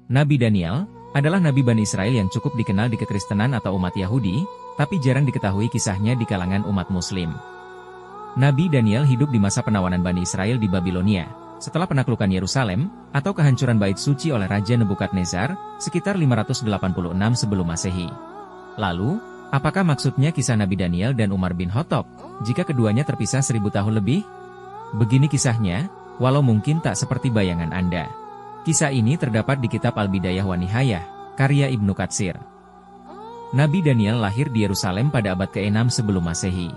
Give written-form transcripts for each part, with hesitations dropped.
Nabi Daniel adalah Nabi Bani Israel yang cukup dikenal di kekristenan atau umat Yahudi, tapi jarang diketahui kisahnya di kalangan umat Muslim. Nabi Daniel hidup di masa penawanan Bani Israel di Babilonia, setelah penaklukan Yerusalem, atau kehancuran Bait Suci oleh Raja Nebukadnezar, sekitar 586 sebelum Masehi. Lalu, apakah maksudnya kisah Nabi Daniel dan Umar bin Khattab, jika keduanya terpisah 1000 tahun lebih? Begini kisahnya, walau mungkin tak seperti bayangan Anda. Kisah ini terdapat di kitab Al-Bidayah wa Nihayah, karya Ibnu Katsir. Nabi Daniel lahir di Yerusalem pada abad ke-6 sebelum Masehi.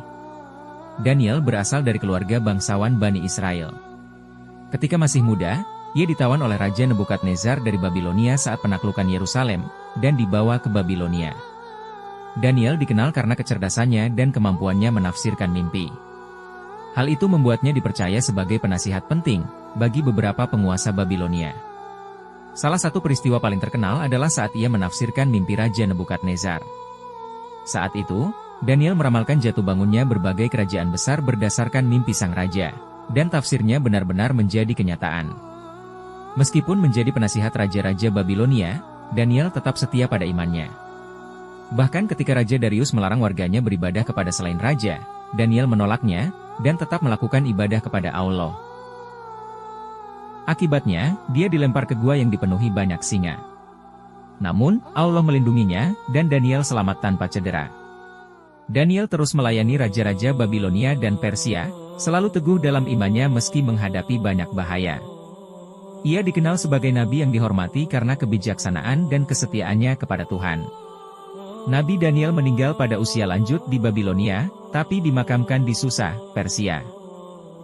Daniel berasal dari keluarga bangsawan Bani Israel. Ketika masih muda, ia ditawan oleh Raja Nebukadnezar dari Babilonia saat penaklukan Yerusalem, dan dibawa ke Babilonia. Daniel dikenal karena kecerdasannya dan kemampuannya menafsirkan mimpi. Hal itu membuatnya dipercaya sebagai penasihat penting bagi beberapa penguasa Babilonia. Salah satu peristiwa paling terkenal adalah saat ia menafsirkan mimpi Raja Nebukadnezar. Saat itu, Daniel meramalkan jatuh bangunnya berbagai kerajaan besar berdasarkan mimpi sang raja, dan tafsirnya benar-benar menjadi kenyataan. Meskipun menjadi penasihat raja-raja Babilonia, Daniel tetap setia pada imannya. Bahkan ketika Raja Darius melarang warganya beribadah kepada selain raja, Daniel menolaknya, dan tetap melakukan ibadah kepada Allah. Akibatnya, dia dilempar ke gua yang dipenuhi banyak singa. Namun, Allah melindunginya, dan Daniel selamat tanpa cedera. Daniel terus melayani raja-raja Babilonia dan Persia, selalu teguh dalam imannya meski menghadapi banyak bahaya. Ia dikenal sebagai nabi yang dihormati karena kebijaksanaan dan kesetiaannya kepada Tuhan. Nabi Daniel meninggal pada usia lanjut di Babilonia, tapi dimakamkan di Susa, Persia.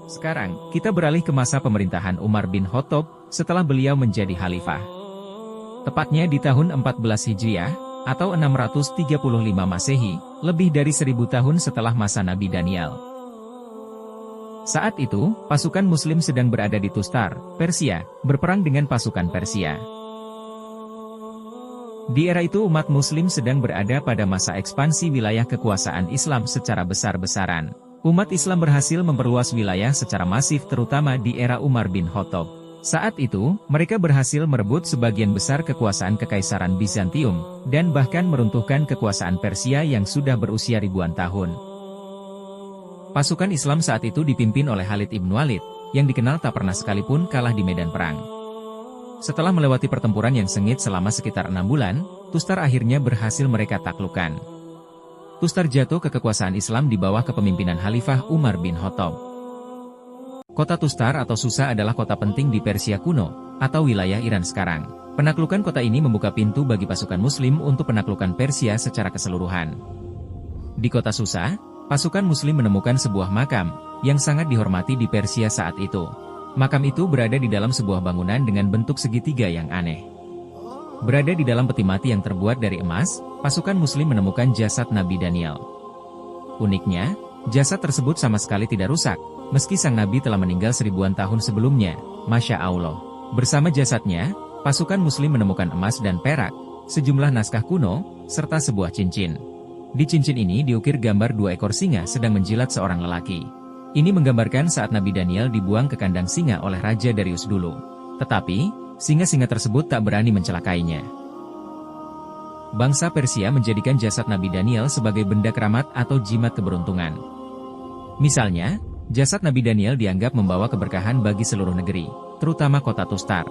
Sekarang, kita beralih ke masa pemerintahan Umar bin Khattab, setelah beliau menjadi khalifah. Tepatnya di tahun 14 Hijriah, atau 635 Masehi, lebih dari 1000 tahun setelah masa Nabi Daniel. Saat itu, pasukan Muslim sedang berada di Tustar, Persia, berperang dengan pasukan Persia. Di era itu umat Muslim sedang berada pada masa ekspansi wilayah kekuasaan Islam secara besar-besaran. Umat Islam berhasil memperluas wilayah secara masif terutama di era Umar bin Khattab. Saat itu, mereka berhasil merebut sebagian besar kekuasaan Kekaisaran Bizantium, dan bahkan meruntuhkan kekuasaan Persia yang sudah berusia ribuan tahun. Pasukan Islam saat itu dipimpin oleh Khalid ibn Walid, yang dikenal tak pernah sekalipun kalah di medan perang. Setelah melewati pertempuran yang sengit selama sekitar 6 bulan, Tustar akhirnya berhasil mereka taklukkan. Tustar jatuh ke kekuasaan Islam di bawah kepemimpinan Khalifah Umar bin Khattab. Kota Tustar atau Susa adalah kota penting di Persia kuno, atau wilayah Iran sekarang. Penaklukan kota ini membuka pintu bagi pasukan Muslim untuk penaklukan Persia secara keseluruhan. Di kota Susa, pasukan Muslim menemukan sebuah makam, yang sangat dihormati di Persia saat itu. Makam itu berada di dalam sebuah bangunan dengan bentuk segitiga yang aneh. Berada di dalam peti mati yang terbuat dari emas, pasukan Muslim menemukan jasad Nabi Daniel. Uniknya, jasad tersebut sama sekali tidak rusak, meski sang Nabi telah meninggal 1000-an tahun sebelumnya, Masya Allah. Bersama jasadnya, pasukan Muslim menemukan emas dan perak, sejumlah naskah kuno, serta sebuah cincin. Di cincin ini diukir gambar 2 ekor singa sedang menjilat seorang lelaki. Ini menggambarkan saat Nabi Daniel dibuang ke kandang singa oleh Raja Darius dulu. Tetapi, singa-singa tersebut tak berani mencelakainya. Bangsa Persia menjadikan jasad Nabi Daniel sebagai benda keramat atau jimat keberuntungan. Misalnya, jasad Nabi Daniel dianggap membawa keberkahan bagi seluruh negeri, terutama kota Tustar.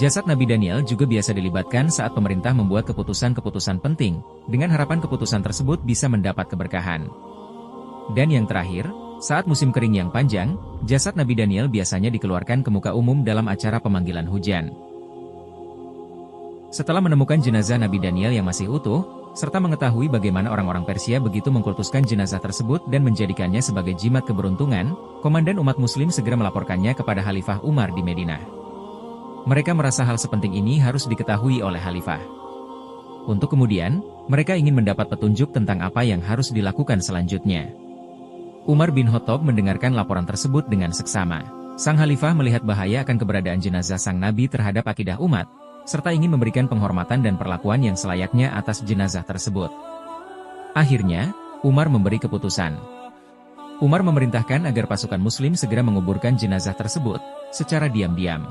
Jasad Nabi Daniel juga biasa dilibatkan saat pemerintah membuat keputusan-keputusan penting, dengan harapan keputusan tersebut bisa mendapat keberkahan. Dan yang terakhir, saat musim kering yang panjang, jasad Nabi Daniel biasanya dikeluarkan ke muka umum dalam acara pemanggilan hujan. Setelah menemukan jenazah Nabi Daniel yang masih utuh, serta mengetahui bagaimana orang-orang Persia begitu mengkultuskan jenazah tersebut dan menjadikannya sebagai jimat keberuntungan, komandan umat Muslim segera melaporkannya kepada Khalifah Umar di Madinah. Mereka merasa hal sepenting ini harus diketahui oleh Khalifah. Untuk kemudian, mereka ingin mendapat petunjuk tentang apa yang harus dilakukan selanjutnya. Umar bin Khattab mendengarkan laporan tersebut dengan seksama. Sang Khalifah melihat bahaya akan keberadaan jenazah sang Nabi terhadap akidah umat, serta ingin memberikan penghormatan dan perlakuan yang selayaknya atas jenazah tersebut. Akhirnya, Umar memberi keputusan. Umar memerintahkan agar pasukan Muslim segera menguburkan jenazah tersebut, secara diam-diam.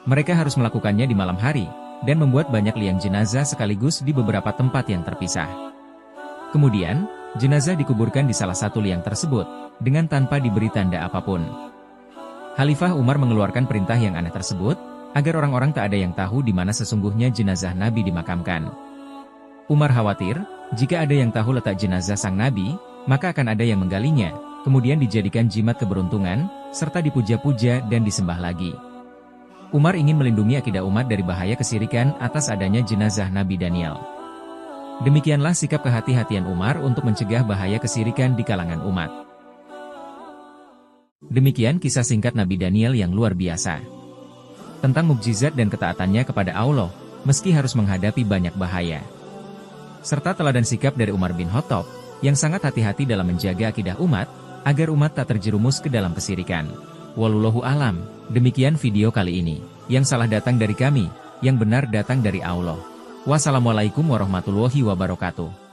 Mereka harus melakukannya di malam hari, dan membuat banyak liang jenazah sekaligus di beberapa tempat yang terpisah. Kemudian, jenazah dikuburkan di salah satu liang tersebut, dengan tanpa diberi tanda apapun. Khalifah Umar mengeluarkan perintah yang aneh tersebut, agar orang-orang tak ada yang tahu di mana sesungguhnya jenazah Nabi dimakamkan. Umar khawatir, jika ada yang tahu letak jenazah sang Nabi, maka akan ada yang menggalinya, kemudian dijadikan jimat keberuntungan, serta dipuja-puja dan disembah lagi. Umar ingin melindungi akidah umat dari bahaya kesirikan atas adanya jenazah Nabi Daniel. Demikianlah sikap kehati-hatian Umar untuk mencegah bahaya kesirikan di kalangan umat. Demikian kisah singkat Nabi Daniel yang luar biasa. Tentang mukjizat dan ketaatannya kepada Allah, meski harus menghadapi banyak bahaya. Serta teladan sikap dari Umar bin Khattab, yang sangat hati-hati dalam menjaga akidah umat, agar umat tak terjerumus ke dalam kesirikan. Wallahu alam, demikian video kali ini. Yang salah datang dari kami, yang benar datang dari Allah. Wassalamualaikum warahmatullahi wabarakatuh.